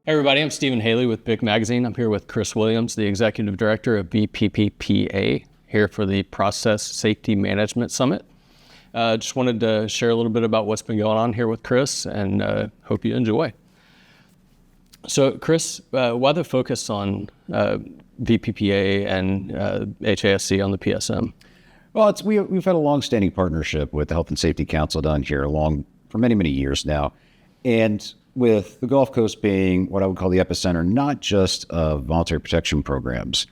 Hey everybody, I'm Stephen Hailey with BIC Magazine. I'm here with Chris Williams, the Executive Director of VPPPA, here for the Process Safety Management Summit. Just wanted to share a little bit about what's been going on here with Chris and hope you enjoy. So Chris, why the focus on VPPA and HASC on the PSM? Well, we've had a long-standing partnership with the Health and Safety Council down here for many, many years now. And with the Gulf Coast being what I would call the epicenter, not just of voluntary protection programs,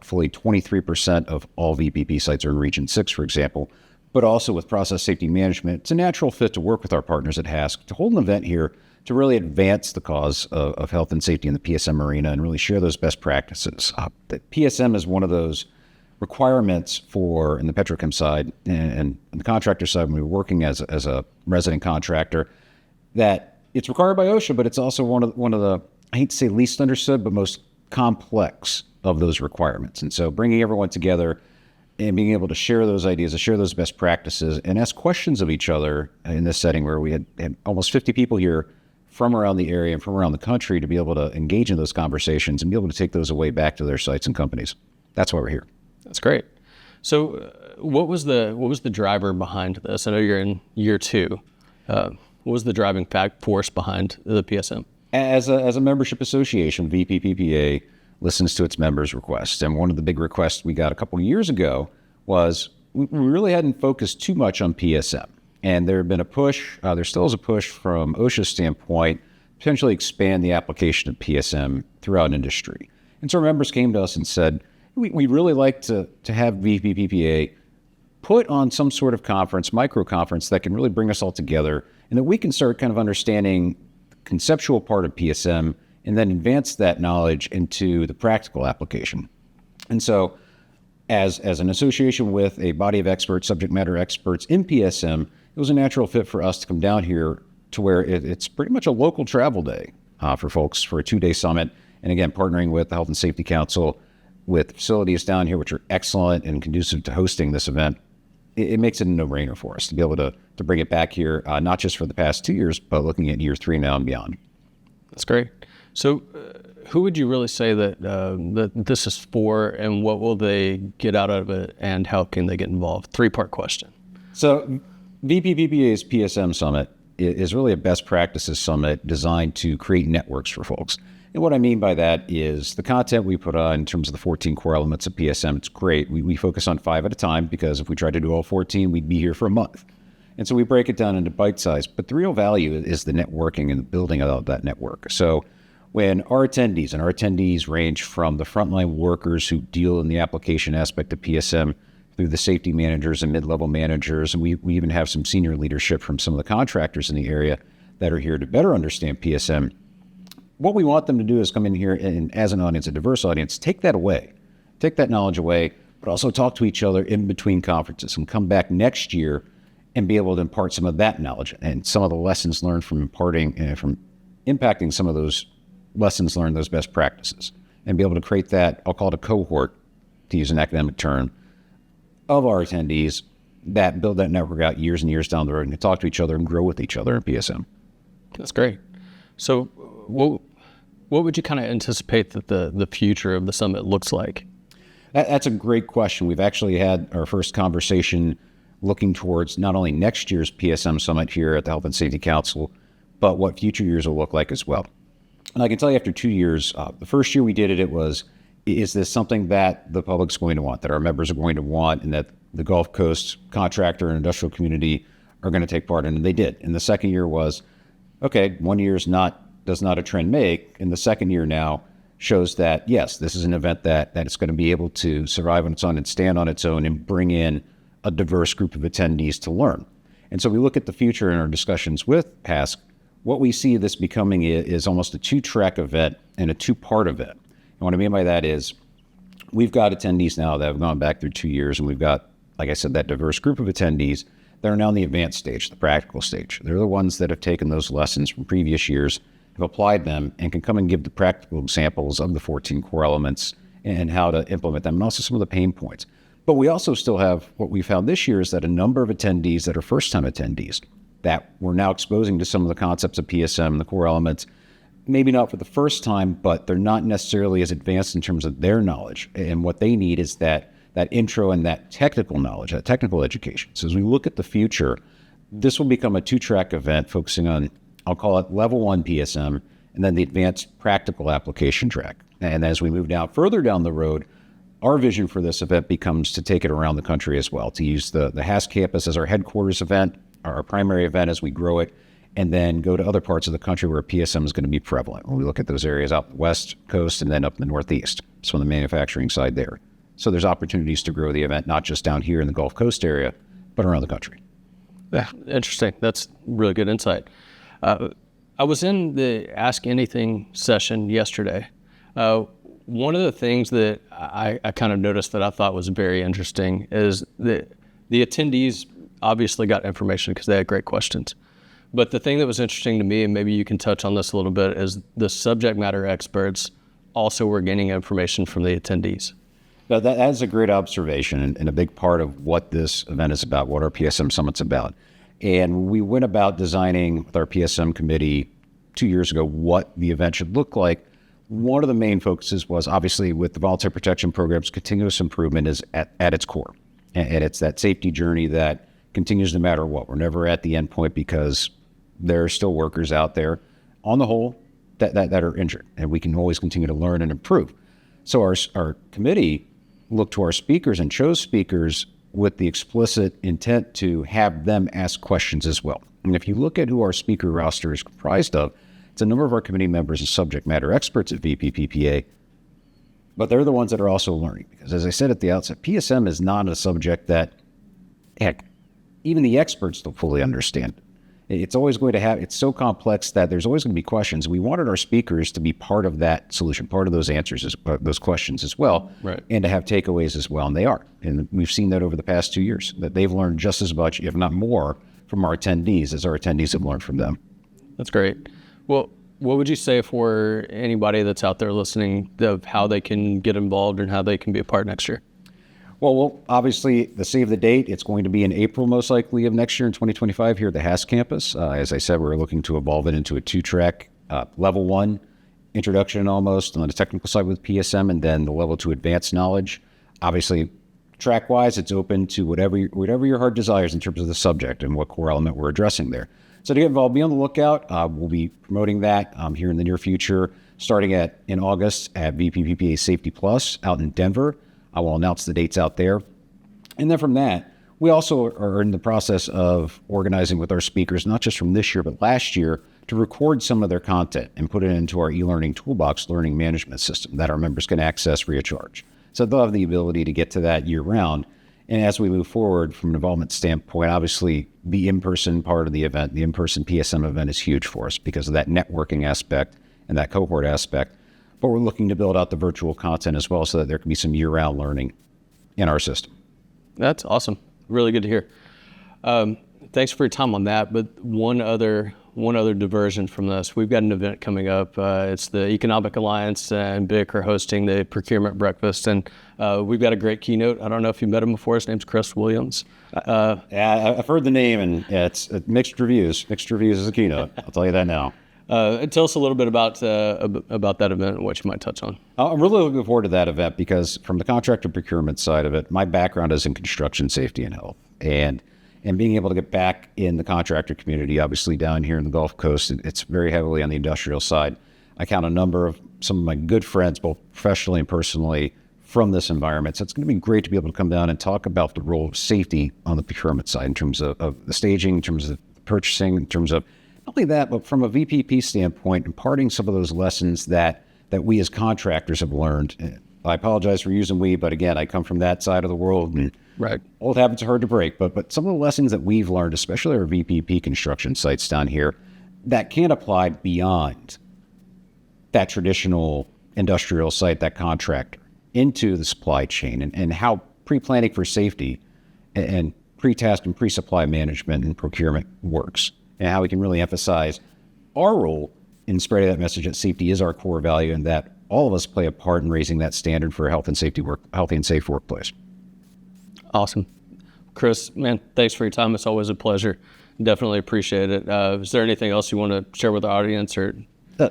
fully 23% of all VPP sites are in Region 6, for example, but also with process safety management, it's a natural fit to work with our partners at HASC to hold an event here to really advance the cause of health and safety in the PSM arena and really share those best practices. The PSM is one of those requirements in the petrochem side and the contractor side when we're working as a resident contractor, that it's required by OSHA, but it's also one of the, I hate to say least understood, but most complex of those requirements. And so bringing everyone together and being able to share those ideas, to share those best practices, and ask questions of each other in this setting where we had almost 50 people here from around the area and from around the country to be able to engage in those conversations and be able to take those away back to their sites and companies. That's why we're here. That's great. So what was the driver behind this? I know you're in year 2. What was the driving force behind the PSM? As a membership association, VPPPA listens to its members' requests. And one of the big requests we got a couple of years ago was we really hadn't focused too much on PSM. And there had been a push, there still is a push from OSHA's standpoint, potentially expand the application of PSM throughout industry. And so our members came to us and said, we'd really like to have VPPPA put on some sort of conference, micro conference that can really bring us all together and that we can start kind of understanding the conceptual part of PSM and then advance that knowledge into the practical application. And so as an association with a body of experts, subject matter experts in PSM, it was a natural fit for us to come down here to where it's pretty much a local travel day for folks for a 2-day summit. And again, partnering with the Health and Safety Council with facilities down here, which are excellent and conducive to hosting this event. It makes it a no-brainer for us to be able to bring it back here, not just for the past 2 years, but looking at year 3 now and beyond. That's great. So who would you really say that this is for, and what will they get out of it, and how can they get involved? 3-part question. So VPPPA's PSM Summit is really a best practices summit designed to create networks for folks. And what I mean by that is the content we put on in terms of the 14 core elements of PSM, it's great. We focus on 5 at a time because if we tried to do all 14, we'd be here for a month. And so we break it down into bite size. But the real value is the networking and the building of that network. So when our attendees range from the frontline workers who deal in the application aspect of PSM through the safety managers and mid-level managers, and we even have some senior leadership from some of the contractors in the area that are here to better understand PSM. What we want them to do is come in here and, as an audience, a diverse audience, take that knowledge away, but also talk to each other in between conferences and come back next year and be able to impart some of that knowledge and some of the lessons learned from from impacting some of those lessons learned, those best practices, and be able to create that, I'll call it a cohort, to use an academic term, of our attendees that build that network out years and years down the road and talk to each other and grow with each other in PSM. That's great. So what would you kind of anticipate that the future of the summit looks like? That's a great question. We've actually had our first conversation looking towards not only next year's PSM Summit here at the Health and Safety Council, but what future years will look like as well. And I can tell you after 2 years, the first year we did it was, is this something that the public's going to want, that our members are going to want, and that the Gulf Coast contractor and industrial community are going to take part in? And they did. And the second year was, okay, 1 year does not a trend make. And the second year now shows that, yes, this is an event that it's going to be able to survive on its own and stand on its own and bring in a diverse group of attendees to learn. And so we look at the future in our discussions with HASC. What we see this becoming is almost a 2-track event and a 2-part event. And what I mean by that is we've got attendees now that have gone back through 2 years, and we've got, like I said, that diverse group of attendees that are now in the advanced stage, the practical stage. They're the ones that have taken those lessons from previous years, have applied them, and can come and give the practical examples of the 14 core elements and how to implement them, and also some of the pain points. But we also still have, what we found this year is that a number of attendees that are first-time attendees that we're now exposing to some of the concepts of PSM, the core elements, maybe not for the first time, but they're not necessarily as advanced in terms of their knowledge. And what they need is that intro and that technical knowledge, that technical education. So as we look at the future, this will become a 2-track event focusing on, I'll call it level 1 PSM, and then the advanced practical application track. And as we move further down the road, our vision for this event becomes to take it around the country as well, to use the HASC campus as our headquarters event, our primary event as we grow it, and then go to other parts of the country where PSM is going to be prevalent. When we look at those areas out the West Coast and then up in the Northeast, so on the manufacturing side there. So there's opportunities to grow the event, not just down here in the Gulf Coast area, but around the country. Yeah, interesting. That's really good insight. I was in the Ask Anything session yesterday. One of the things that I kind of noticed that I thought was very interesting is that the attendees obviously got information because they had great questions. But the thing that was interesting to me, and maybe you can touch on this a little bit, is the subject matter experts also were gaining information from the attendees. Now, that is a great observation and a big part of what this event is about, what our PSM Summit's about. And we went about designing with our PSM committee 2 years ago what the event should look like. One of the main focuses was obviously with the voluntary protection programs, continuous improvement is at its core. And it's that safety journey that continues no matter what. We're never at the end point because there are still workers out there on the whole that are injured, and we can always continue to learn and improve. So our committee looked to our speakers and chose speakers with the explicit intent to have them ask questions as well. And if you look at who our speaker roster is comprised of, it's a number of our committee members and subject matter experts at VPPPA, but they're the ones that are also learning. Because as I said at the outset, PSM is not a subject that, heck, even the experts don't fully understand. It's always going to it's so complex that there's always going to be questions. We wanted our speakers to be part of that solution, part of those answers, those questions as well, right, and to have takeaways as well, and they are. And we've seen that over the past 2 years, that they've learned just as much, if not more, from our attendees as our attendees have learned from them. That's great. Well, what would you say for anybody that's out there listening of how they can get involved and how they can be a part next year? Well, obviously, the save the date, it's going to be in April, most likely, of next year in 2025 here at the HASC campus. As I said, we're looking to evolve it into a 2-track, level 1 introduction almost on the technical side with PSM, and then the level 2 advanced knowledge. Obviously, track-wise, it's open to whatever your heart desires in terms of the subject and what core element we're addressing there. So to get involved, be on the lookout. We'll be promoting that here in the near future, starting in August at VPPPA Safety Plus out in Denver. I will announce the dates out there. And then from that, we also are in the process of organizing with our speakers, not just from this year, but last year, to record some of their content and put it into our e-learning toolbox learning management system that our members can access free of charge. So they'll have the ability to get to that year round. And as we move forward from an involvement standpoint, obviously the in-person part of the event, the in-person PSM event is huge for us because of that networking aspect and that cohort aspect. But we're looking to build out the virtual content as well so that there can be some year-round learning in our system. That's awesome. Really good to hear. Thanks for your time on that. But one other diversion from this, we've got an event coming up. It's the Economic Alliance and BIC are hosting the procurement breakfast, and we've got a great keynote. I don't know if you met him before. His name's Chris Williams. Yeah, I've heard the name, and it's mixed reviews. Mixed reviews as a keynote. I'll tell you that now. Tell us a little bit about that event and what you might touch on. I'm really looking forward to that event because from the contractor procurement side of it, my background is in construction safety and health. And being able to get back in the contractor community, obviously down here in the Gulf Coast, it's very heavily on the industrial side. I count a number of some of my good friends, both professionally and personally, from this environment. So it's going to be great to be able to come down and talk about the role of safety on the procurement side in terms of the staging, in terms of purchasing, in terms of not only that, but from a VPP standpoint, imparting some of those lessons that we as contractors have learned. I apologize for using we, but again, I come from that side of the world. And right. Old habits are hard to break, but some of the lessons that we've learned, especially our VPP construction sites down here, that can apply beyond that traditional industrial site, that contractor, into the supply chain and how pre-planning for safety and pre-task and pre-supply management and procurement works, and how we can really emphasize our role in spreading that message that safety is our core value and that all of us play a part in raising that standard for healthy and safe workplace. Awesome. Chris, man, thanks for your time. It's always a pleasure. Definitely appreciate it. Is there anything else you want to share with the audience? Or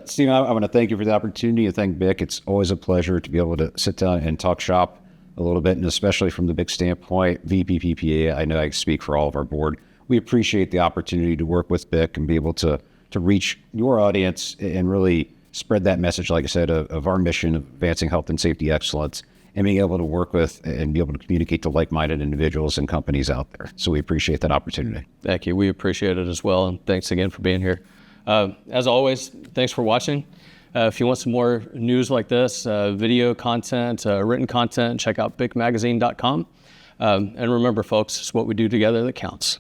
Steve, I want to thank you for the opportunity and thank Vic. It's always a pleasure to be able to sit down and talk shop a little bit, and especially from the big standpoint, VPPPA, I know I speak for all of our board. We appreciate the opportunity to work with Vic and be able to reach your audience and really spread that message, like I said, of our mission of advancing health and safety excellence and being able to work with and be able to communicate to like-minded individuals and companies out there. So we appreciate that opportunity. Thank you. We appreciate it as well. And thanks again for being here. As always, thanks for watching. If you want some more news like this, video content, written content, check out bigmagazine.com. And remember, folks, it's what we do together that counts.